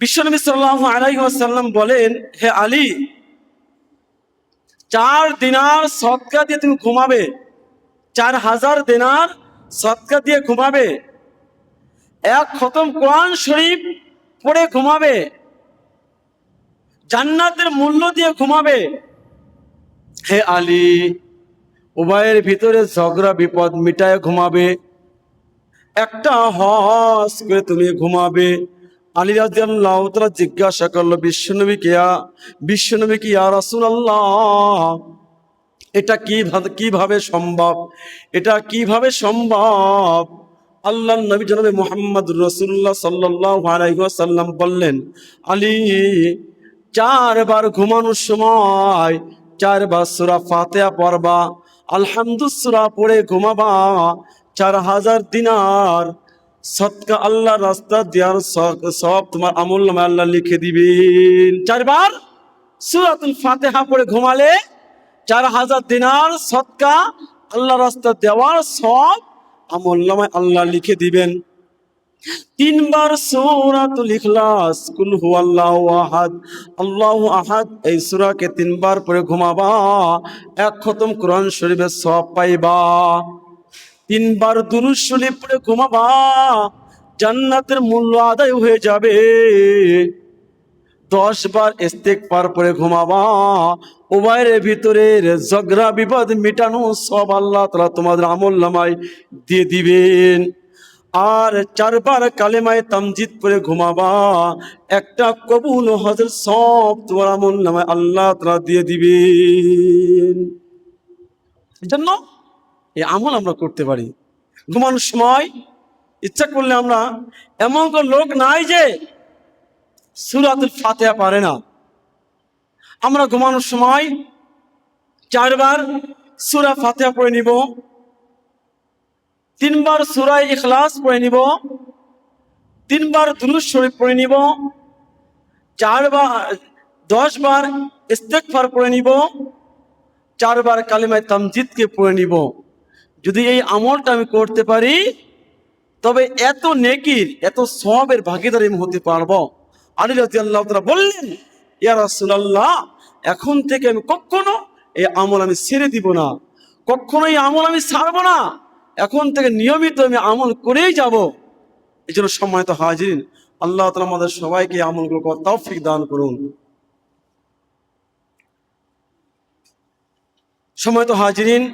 বিশ্বনবী সাল্লাল্লাহু আলাইহি ওয়াসাল্লাম বলেন, হে আলী, 4 দিনার সদকা দিয়ে তুমি ঘুমাবে, 4000 দিনার সদকা দিয়ে ঘুমাবে, 1 খতম কোরআন শরীফ পড়ে ঘুমাবে, জান্নাতের মূল্য দিয়ে ঘুমাবে। হে আলী, উভয়ের ভিতরে ঝগড়া বিপদ মিটায় ঘুমাবে, একটা হজ করে তুমি ঘুমাবে। আলী রাদিয়াল্লাহু তাআলা জিজ্ঞাসা করলো বিশ্বনবী কি ইয়া রাসূলুল্লাহ, এটা কিভাবে সম্ভব? এটা কিভাবে সম্ভব? আল্লাহর নবী জনাবে মুহাম্মদুর রাসূলুল্লাহ সাল্লাল্লাহু আলাইহি ওয়াসাল্লাম বললেন, আলী, 4 বার ঘুমানোর সময় 4 বার সূরা ফাতিহা পড়বা, আলহামদুলিল্লাহ সূরা পড়ে ঘুমাবা, 4000 দিনার সদকা আল্লাহর রাস্তা দেওয়ার সব তোমার আমলনামায় আল্লাহ লিখে দিবেন। 4 বার সূরাতুল ফাতিহা পড়ে ঘুমালে 4000 দিনার সদকা আল্লাহর রাস্তা দেওয়ার সব আমলনামায় আল্লাহ লিখে দিবেন। 3 বার সূরাতুল ইখলাস, কুল হুয়াল্লাহু আহাদ, আল্লাহু আহাদ, এই সূরাকে 3 বার পড়ে ঘুমাবা, 1 খতম কোরআন শরীফের সওয়াব পাইবা। 3 বার দুরূদ শরীফ পড়ে ঘুমাবা, জান্নাতের মূল্য আদায় হয়ে যাবে। 10 বার ইস্তেগফার পড়ে ঘুমাবা, উভয়ের ভিতরের ঝগড়া বিবাদ মিটানো সব আল্লাহ তাআলা তোমাদের আমলনামায় দিয়ে দিবেন। আর 4 বার কালেমায়ে তামজিদ পড়ে ঘুমাবা, একটা কবুল হজের সব তোমার আমলনামায় আল্লাহ তাআলা দিয়ে দিবেন। এজন্য এই আমল আমরা করতে পারি। ঘুমানোর সময় ইচ্ছা করলে আমরা, এমন কোন লোক নাই যে সূরাতুল ফাতিহা পারে না। আমরা ঘুমানোর সময় 4 বার সূরা ফাতিহা পড়ে নিব, 3 বার সূরা ইখলাস পড়ে নিব, 3 বার দুরূদ শরীফ পড়ে নিব, 10 বার ইস্তেগফার পড়ে নিব, 4 বার কালিমায়ে তামজিদকে পড়ে নিব। যদি এই আমলটা আমি করতে পারি, তবে এত নেকির, এত সওয়াবের ভাগীদার আমি হতে পারবো। আলী রাদিয়াল্লাহু তাআলা বললেন, ইয়া রাসূলুল্লাহ, এখন থেকে আমি কখনো এই আমল আমি ছেড়ে দিব না, কখনো এই আমল আমি ছাড়বো না, এখন থেকে নিয়মিত আমি আমল করেই যাব। এই জন্য সম্মানিত হাজিরিন, আল্লাহ তাআলা আমাদের সবাইকে আমলগুলো করার তৌফিক দান করুন। সম্মানিত হাজিরিন,